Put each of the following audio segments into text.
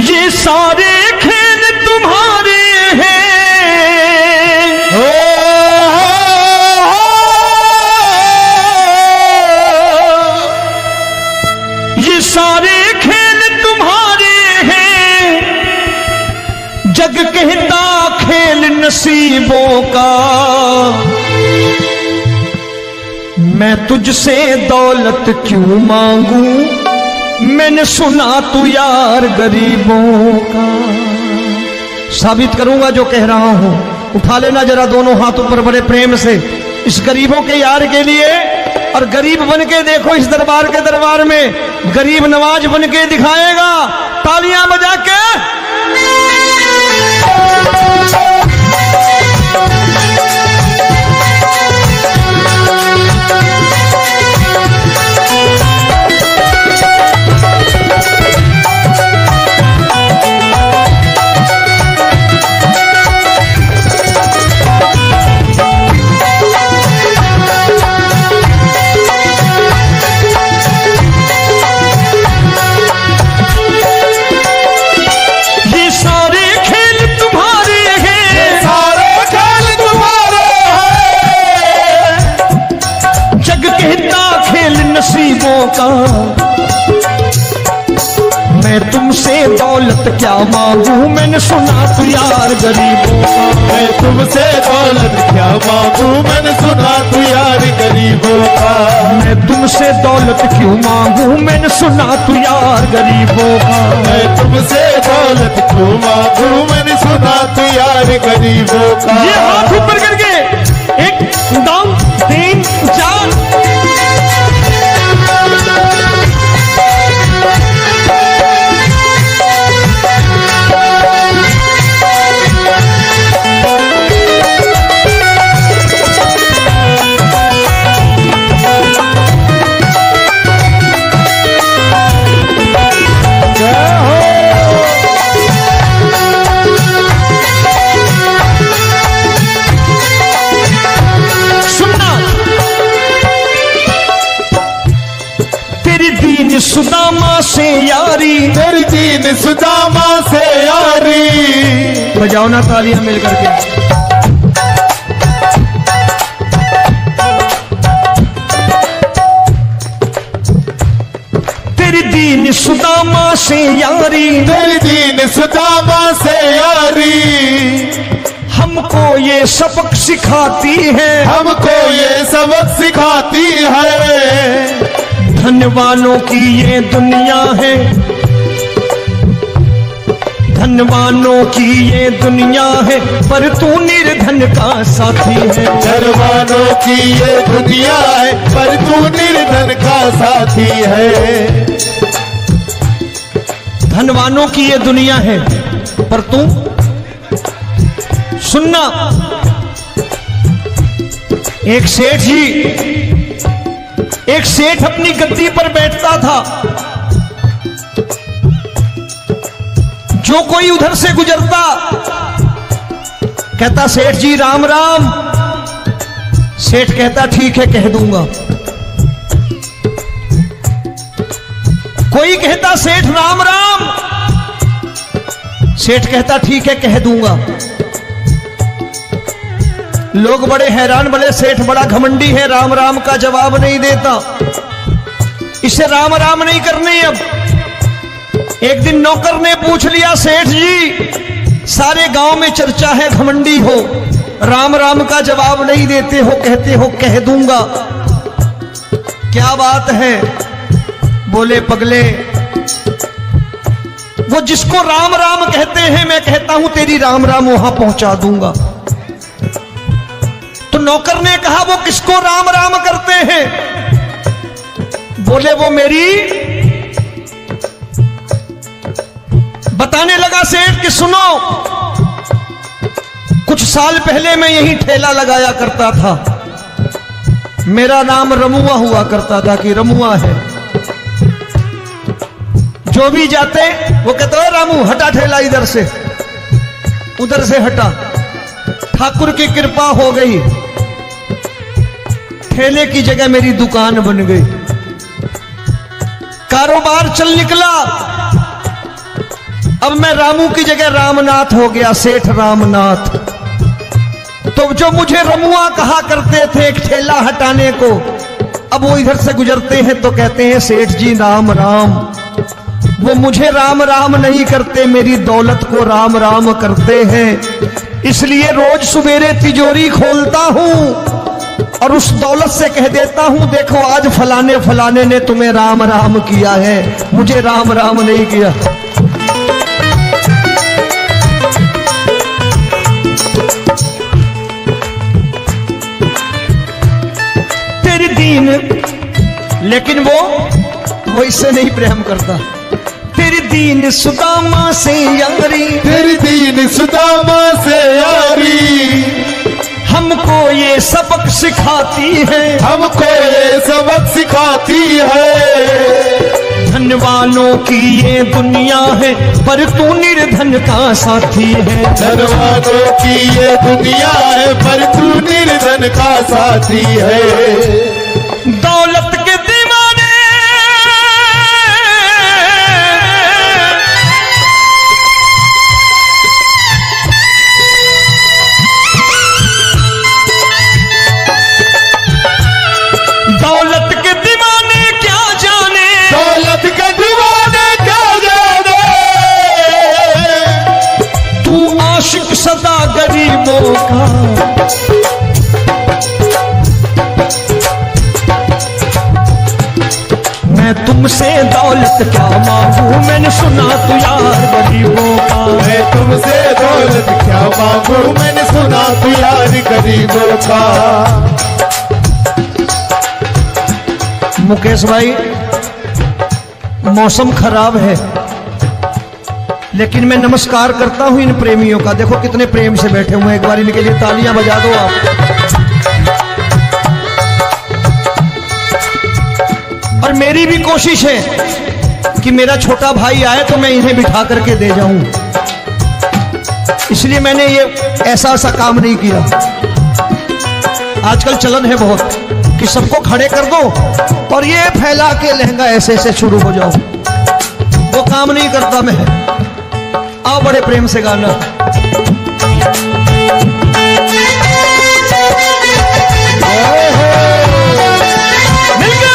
ये सारे खेल तुम्हारे हैं, ये सारे खेल तुम्हारे हैं, जग कहता खेल नसीबों का। मैं तुझसे दौलत क्यों मांगू, मैंने सुना तू यार गरीबों का। साबित करूंगा जो कह रहा हूं। उठा लेना जरा दोनों हाथों पर बड़े प्रेम से इस गरीबों के यार के लिए। और गरीब बन के देखो इस दरबार के दरबार में गरीब नवाज बन के दिखाएगा, तालियां बजा के। नसीबों का मैं तुमसे दौलत क्या मांगू, मैंने सुना तू यार गरीबों का। मैं तुमसे दौलत क्या मांगू, मैंने सुना तू यार गरीबों का। मैं तुमसे दौलत क्यों मांगू, मैंने सुना तू यार गरीबों का। मैं तुमसे दौलत क्यों मांगू, मैंने सुना तू यार गरीबों का। ये हाथ ऊपर करके 1 2 3 4 सुदामा से यारी, तेरी दीन सुदामा से यारी। बजाओ ना तालियां मिल करके। तेरी दीन सुदामा से यारी, तेरी दीन सुदामा से यारी। हमको ये सबक सिखाती है, हमको ये सबक सिखाती है। धनवानों की ये दुनिया है, धनवानों की ये दुनिया है, पर तू निर्धन का साथी है। धनवानों की ये दुनिया है, पर तू निर्धन का साथी है। धनवानों की ये दुनिया है, पर तू सुनना। एक सेठ जी, एक सेठ अपनी गद्दी पर बैठता था। जो कोई उधर से गुजरता कहता सेठ जी राम राम। सेठ कहता ठीक है कह दूंगा। कोई कहता सेठ राम राम। सेठ कहता ठीक है कह दूंगा। लोग बड़े हैरान, बड़े सेठ बड़ा घमंडी है, राम राम का जवाब नहीं देता, इसे राम राम नहीं करने। अब एक दिन नौकर ने पूछ लिया सेठ जी सारे गांव में चर्चा है घमंडी हो, राम राम का जवाब नहीं देते हो, कहते हो कह दूंगा, क्या बात है? बोले पगले वो जिसको राम राम कहते हैं मैं कहता हूं तेरी राम राम वहां पहुंचा दूंगा। तो नौकर ने कहा वो किसको राम राम करते हैं? बोले वो मेरी। बताने लगा सेठ कि सुनो, कुछ साल पहले मैं यही ठेला लगाया करता था, मेरा नाम रमुआ हुआ करता था कि रमुआ है। जो भी जाते वो कहते हो रामू हटा ठेला इधर से, उधर से हटा। ठाकुर की कृपा हो गई, ठेले की जगह मेरी दुकान बन गई, कारोबार चल निकला। अब मैं रामू की जगह रामनाथ हो गया, सेठ रामनाथ। तो जो मुझे रमुआ कहा करते थे एक ठेला हटाने को, अब वो इधर से गुजरते हैं तो कहते हैं सेठ जी राम राम। वो मुझे राम राम नहीं करते, मेरी दौलत को राम राम करते हैं। इसलिए रोज सवेरे तिजोरी खोलता हूं और उस दौलत से कह देता हूं, देखो आज फलाने फलाने ने तुम्हें राम राम किया है, मुझे राम राम नहीं किया। तेरी दीन, लेकिन वो इससे नहीं प्रेम करता। तेरी दीन सुदामा से यारी, तेरी दीन सुदामा से यारी, हमको ये सबक सिखाती है, हमको ये सबक सिखाती है। धन वालों की ये दुनिया है, पर तू निर्धन का साथी है। धन वालों की ये दुनिया है, पर तू निर्धन का साथी है। दौलत के दीवाने दौलत के दीवाने क्या जाने, दौलत के दीवाने क्या जाने। तू आशिक सदा गरीबों का। मैं तुमसे दौलत क्या मांगू, मैंने सुना तू यार गरीबों का। मैं तुमसे दौलत क्या मांगू, मैंने सुना तू यार गरीबों का। मुकेश भाई, मौसम खराब है, लेकिन मैं नमस्कार करता हूं इन प्रेमियों का। देखो कितने प्रेम से बैठे हुए हैं, एक बार इनके लिए तालियां बजा दो आप। और मेरी भी कोशिश है कि मेरा छोटा भाई आए तो मैं इन्हें बिठा करके दे जाऊं, इसलिए मैंने ये ऐसा काम नहीं किया। आजकल चलन है बहुत कि सबको खड़े कर दो और ये फैला के लहंगा ऐसे ऐसे शुरू हो जाओ, वो काम नहीं करता मैं। आओ बड़े प्रेम से गाना। मिल गया।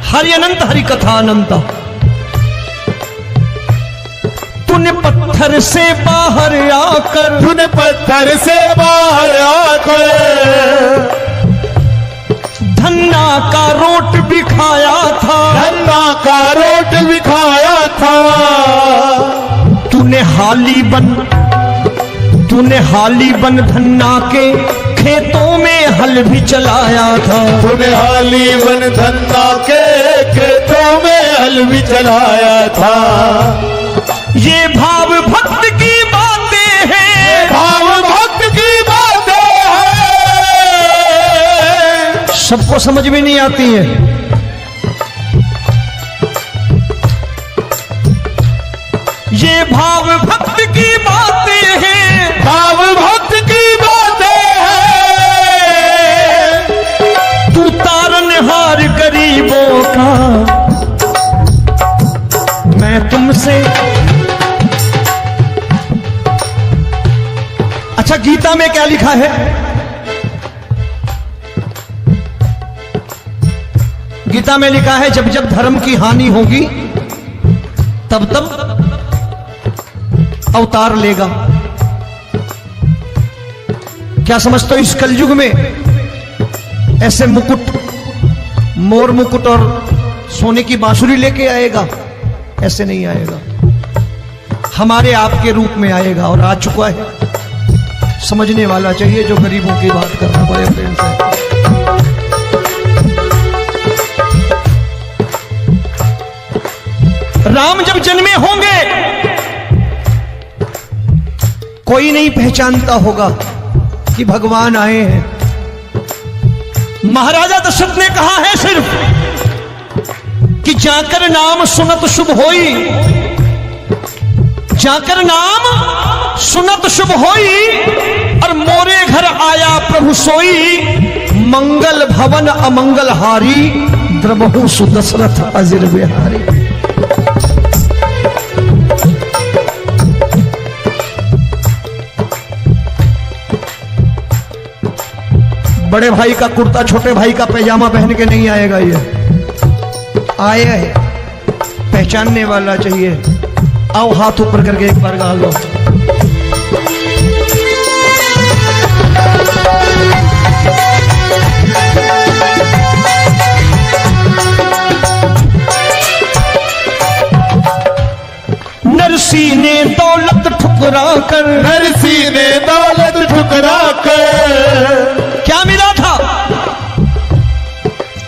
हरि अनंत हरि कथा अनंत। तूने पत्थर से बाहर आकर, तूने पत्थर से बाहर आकर धन्ना का रोट भी खाया था, धन्ना का रोट भी खाया था। तूने हाली बन धन्ना के खेतों में हल भी चलाया था। तूने हाली बन धन्ना के खेतों में हल भी चलाया था। ये भाव भक्त की बातें हैं, भाव भक्त की बातें हैं, सबको समझ में नहीं आती है। ये भाव भक्त की बातें हैं, भाव भक्त की बातें हैं। तू तारनहार गरीबों का, मैं तुमसे। अच्छा, गीता में क्या लिखा है? गीता में लिखा है जब जब धर्म की हानि होगी तब तब अवतार लेगा। क्या समझते हो, इस कलयुग में ऐसे मुकुट, मोर मुकुट और सोने की बांसुरी लेके आएगा? ऐसे नहीं आएगा, हमारे आपके रूप में आएगा और आ चुका है। समझने वाला चाहिए जो गरीबों की बात करना बड़े प्रेम से। राम जब जन्मे होंगे कोई नहीं पहचानता होगा, कि भगवान आए हैं। महाराजा दशरथ ने कहा है सिर्फ कि जाकर नाम सुनत शुभ होई, जाकर नाम सुनत शुभ होई, और मोरे घर आया प्रभु सोई, मंगल भवन अमंगल हारी, द्रबहु सुदशरथ अजिर बिहारी। बड़े भाई का कुर्ता छोटे भाई का पैजामा पहन के नहीं आएगा, ये आए है पहचानने वाला चाहिए। आओ हाथ ऊपर करके एक बार गा लो। नरसी ने दौलत ठुकरा कर, नरसी ने दौलत ठुकरा कर, क्या मिला था?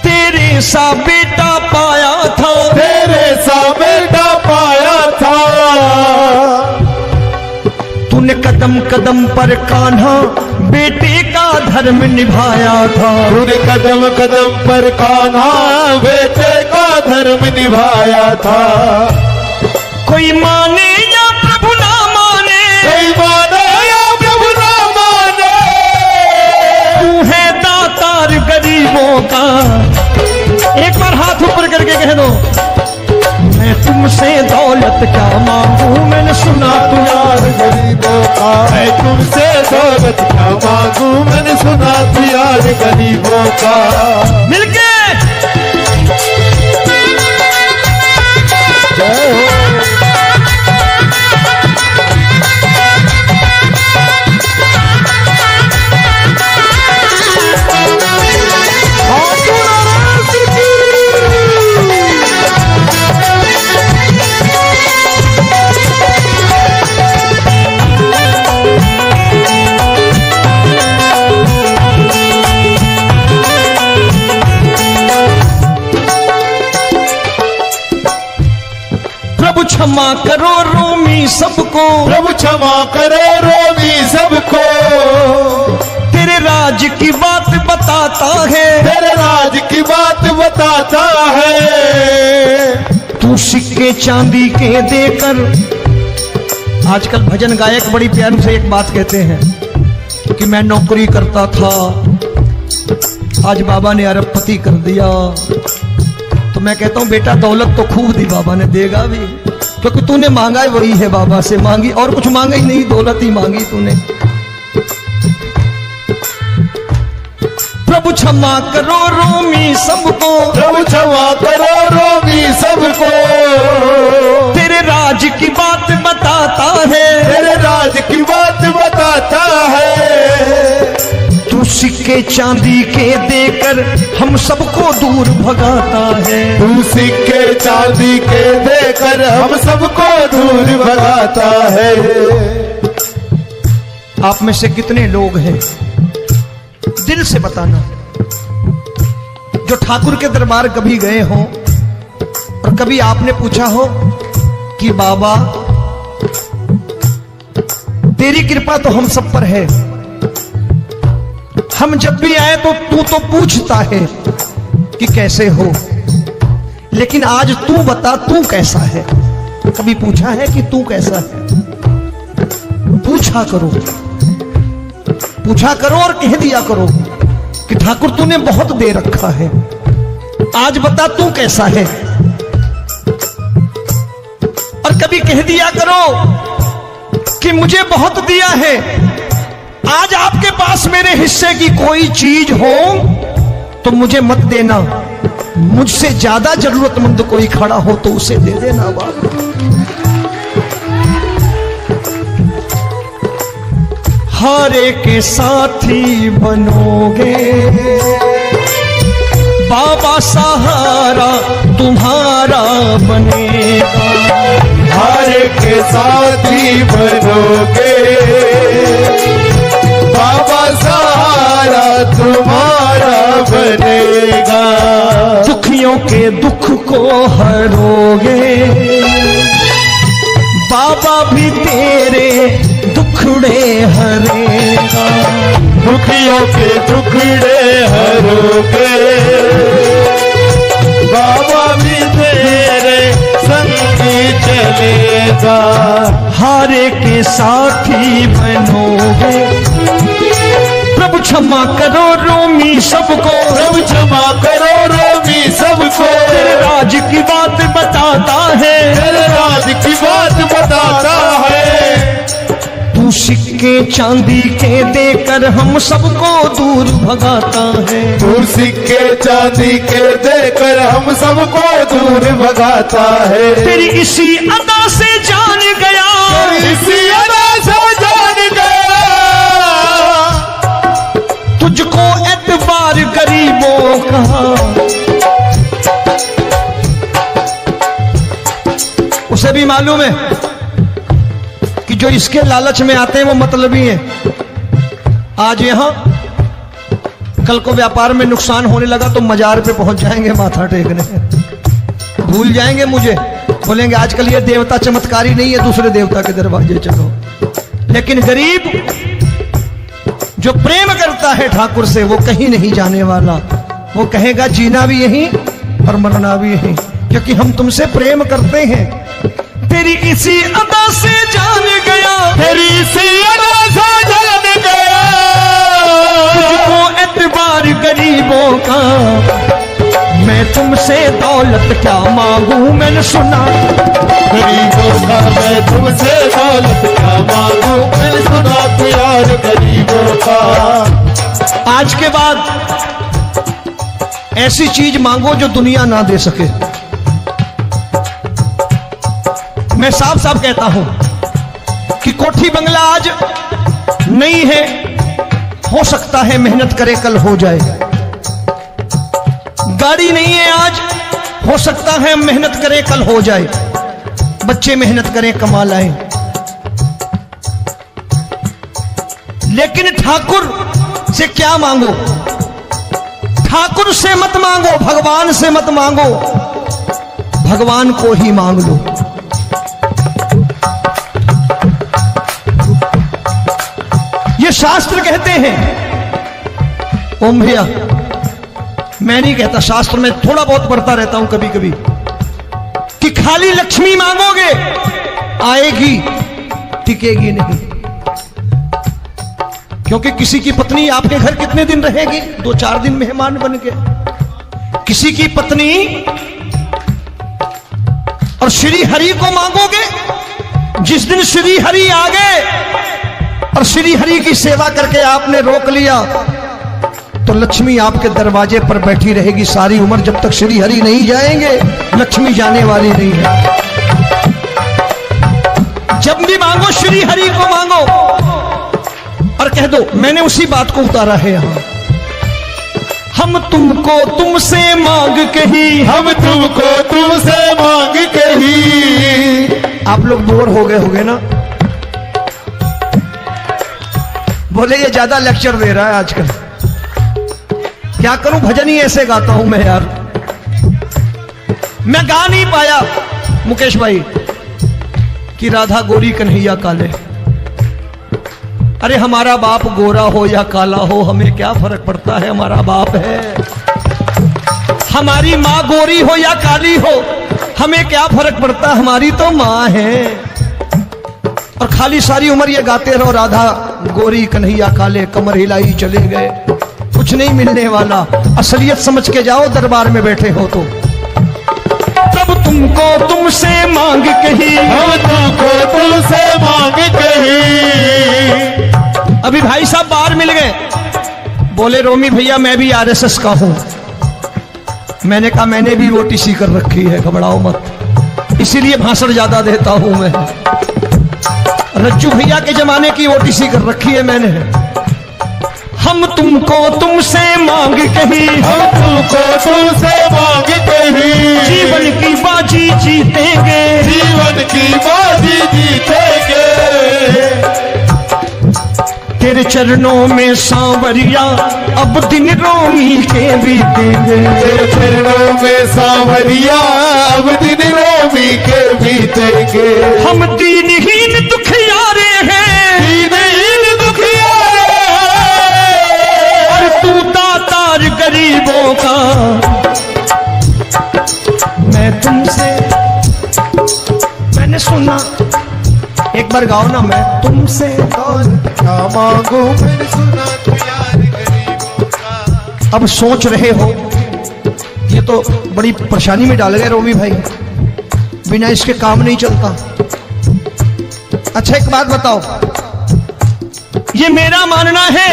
तेरे सा बेटा पाया था, तेरे सा बेटा पाया था। तूने कदम कदम पर कान्हा बेटे का धर्म निभाया था, तूने कदम कदम पर कान्हा बेटे का धर्म निभाया था। कोई माने या प्रभु ना माने, कोई माने या प्रभु ना माने, तू है दातार गरीबों का। एक बार हाथ ऊपर करके कह दो, मैं तुमसे दौलत क्या मांगू, मैंने सुना तू यार गरीबों का। मैं तुमसे दौलत क्या मांगू, मैंने सुना तू यार गरीबों का। मिलके क्षमा करो रोमी सबको, प्रभु क्षमा करो रोमी सबको। तेरे राज की बात बताता है, तेरे राज की बात बताता है। तू सिक्के चांदी के देकर, आजकल भजन गायक बड़ी प्यार से एक बात कहते हैं कि मैं नौकरी करता था, आज बाबा ने अरबपति कर दिया। तो मैं कहता हूं बेटा दौलत तो खूब दी बाबा ने, देगा भी, क्योंकि तूने मांगा वही है बाबा से मांगी, और कुछ मांगा ही नहीं, दौलत ही मांगी तूने। प्रभु क्षमा करो रोमी सबको, प्रभु क्षमा करो रोमी सबको। तेरे राज की बात बताता है, तेरे राज की बात बताता है। तू सिक्के चांदी के देकर हम सबको दूर भगाता है, तू सिक्के चांदी के देकर हम सबको दूर भगाता है। आप में से कितने लोग हैं, दिल से बताना, जो ठाकुर के दरबार कभी गए हो और कभी आपने पूछा हो कि बाबा तेरी कृपा तो हम सब पर है, हम जब भी आए तो तू तो पूछता है कि कैसे हो, लेकिन आज तू बता तू कैसा है। कभी पूछा है कि तू कैसा है? पूछा करो, पूछा करो और कह दिया करो कि ठाकुर तूने बहुत दे रखा है, आज बता तू कैसा है। और कभी कह दिया करो कि मुझे बहुत दिया है, आज आपके पास मेरे हिस्से की कोई चीज हो तो मुझे मत देना, मुझसे ज्यादा जरूरतमंद कोई खड़ा हो तो उसे दे देना बाबा। हारे के साथी बनोगे बाबा, सहारा तुम्हारा बनेगा। हारे के साथी बनोगे बाबा, सहारा तुम्हारा बनेगा। दुखियों के दुख को हरोगे बाबा, भी तेरे दुखड़े हरेगा। दुखियों के टुकड़े हरोगे। बाबा भी तेरे संगी चलेगा, हारे के साथी बनोगे। प्रभु क्षमा करो रोमी सबको, प्रभु क्षमा करो रोमी सबको। तेरे राज की बात बताता है, तेरे राज की बात बताता है। तू सिक्के चांदी के देकर हम सबको दूर भगाता है। तू सिक्के चांदी के देकर हम सबको दूर भगाता है। तेरी इसी अदा से जान गया, इसी अदा से जान गया, तुझको एतबार गरीबों का। उसे भी मालूम है कि जो इसके लालच में आते हैं वो मतलबी हैं। आज यहां कल को व्यापार में नुकसान होने लगा तो मजार पे पहुंच जाएंगे माथा टेकने, भूल जाएंगे मुझे, बोलेंगे आजकल ये देवता चमत्कारी नहीं है, दूसरे देवता के दरवाजे चलो। लेकिन गरीब जो प्रेम करता है ठाकुर से वो कहीं नहीं जाने वाला। वो कहेगा जीना भी यहीं और मरना भी यहीं, क्योंकि हम तुमसे प्रेम करते हैं। तेरी इसी अदा से जान गया, तेरी इसी अदा से जान गया, तुझको एतबार गरीबों का। मैं तुमसे दौलत क्या मांगू, मैंने सुना गरीबों का। मैं तुमसे दौलत क्या मांगू, मैंने सुना प्यार गरीबों का। आज के बाद ऐसी चीज मांगो जो दुनिया ना दे सके। मैं साफ साफ कहता हूं कि कोठी बंगला आज नहीं है, हो सकता है मेहनत करे कल हो जाए। गाड़ी नहीं है आज, हो सकता है मेहनत करे कल हो जाए। बच्चे मेहनत करें कमा लाएं, लेकिन ठाकुर से क्या मांगो? ठाकुर से मत मांगो, भगवान से मत मांगो, भगवान को ही मांग लो। ये शास्त्र कहते हैं। ओम भैया, मैं नहीं कहता, शास्त्र में थोड़ा बहुत पढ़ता रहता हूं कभी कभी, कि खाली लक्ष्मी मांगोगे आएगी, टिकेगी नहीं। क्योंकि किसी की पत्नी आपके घर कितने दिन रहेगी? 2-4 दिन मेहमान बन के। किसी की पत्नी और श्री हरि को मांगोगे, जिस दिन श्री हरि आ गए और श्री हरि की सेवा करके आपने रोक लिया तो लक्ष्मी आपके दरवाजे पर बैठी रहेगी सारी उम्र। जब तक श्री हरि नहीं जाएंगे लक्ष्मी जाने वाली नहीं है। जब भी मांगो श्री हरि को मांगो और कह दो मैंने उसी बात को उतारा है यहां। हम तुमको तुमसे मांग कही, हम तुमको तुमसे मांग कही। आप लोग बोर हो गए होंगे ना? बोले ये ज्यादा लेक्चर दे रहा है आजकल। क्या करूं, भजन ही ऐसे गाता हूं मैं यार। मैं गा नहीं पाया मुकेश भाई कि राधा गोरी कन्हैया काले। अरे हमारा बाप गोरा हो या काला हो हमें क्या फर्क पड़ता है, हमारा बाप है। हमारी माँ गोरी हो या काली हो हमें क्या फर्क पड़ता, हमारी तो माँ है। और खाली सारी उम्र ये गाते रहो राधा गोरी कन्हैया काले, कमर हिलाई चले गए, कुछ नहीं मिलने वाला। असलियत समझ के जाओ दरबार में बैठे हो तो। तब तुमको तुमसे मांग कही, हम तुमको तुमसे मांग कही। अभी भाई साहब बाहर मिल गए, बोले रोमी भैया मैं भी आरएसएस का हूं। मैंने कहा मैंने भी ओटीसी कर रखी है, घबराओ मत, इसीलिए भाषण ज्यादा देता हूं मैं। रज्जू भैया के जमाने की ओटीसी कर रखी है मैंने। हम तुमको तुमसे मांग कही, हम तुमको तुमसे मांग कही। जीवन की बाजी जीतेंगे, जीवन की बाजी जीतेंगे। तेरे चरणों में सांवरिया अब दिन रोमी के बीतेंगे। तेरे चरणों में सांवरिया अब दिन रोमी के बीतेंगे। हम दीनहीन दुखियारे हैं, दीनहीन दुखियारे हैं। बार गाओ ना। मैं तुमसे दौलत क्या मांगू, मैंने सुना तू यार गरीबों का। अब सोच रहे हो, ये तो बड़ी परेशानी में डाल गए रोमी भाई, बिना इसके काम नहीं चलता। अच्छा एक बात बताओ, ये मेरा मानना है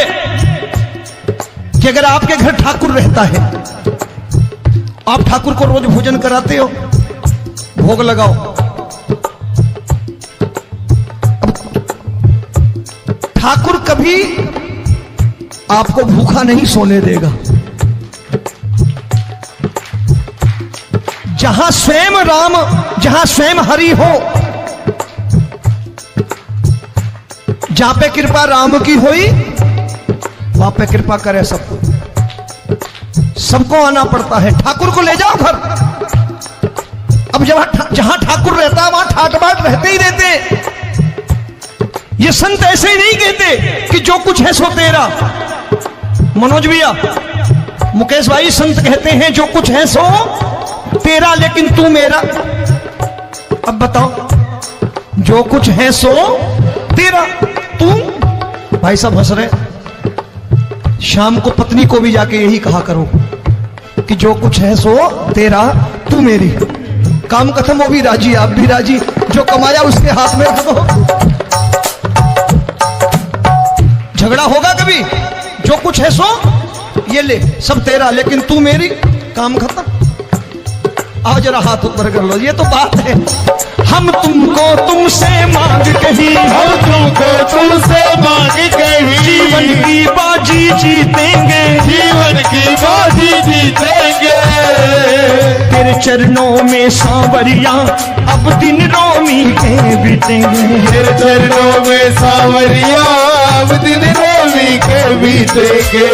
कि अगर आपके घर ठाकुर रहता है, आप ठाकुर को रोज भोजन कराते हो, भोग लगाओ, अब ठाकुर कभी आपको भूखा नहीं सोने देगा। जहां स्वयं राम, जहां स्वयं हरि हो, जहां पे कृपा राम की हुई, वहां पे कृपा करे सबको। सबको आना पड़ता है। ठाकुर को ले जाओ घर। अब जहां ठाकुर रहता है वहां ठाट बाट रहते ही रहते। ये संत ऐसे ही नहीं कहते कि जो कुछ है सो तेरा। मनोज भैया, मुकेश भाई, संत कहते हैं जो कुछ है सो तेरा, लेकिन तू मेरा। अब बताओ, जो कुछ है सो तेरा, तू। भाई साहब हंस रहे। शाम को पत्नी को भी जाके यही कहा करो कि जो कुछ है सो तेरा, तू मेरी। काम खत्म, वो भी राजी, आप भी राजी, जो कमाया उसके हाथ में रख दो। झगड़ा होगा कभी? जो कुछ है सो ये ले, सब तेरा, लेकिन तू मेरी। काम खत्म। आओ जरा हाथ ऊपर कर लो। ये तो बात है। हम तुमको तुमसे मांग कहीं, हम तुमको तुमसे मांग कहीं, जीवन की बाजी जीतेंगे, जीवन की बाजी जीतेंगे। तेरे चरणों में सांवरिया अब दिन रोमी के बीतेंगे। तेरे चरणों में सांवरिया अब दिन रोमी के बीतेंगे।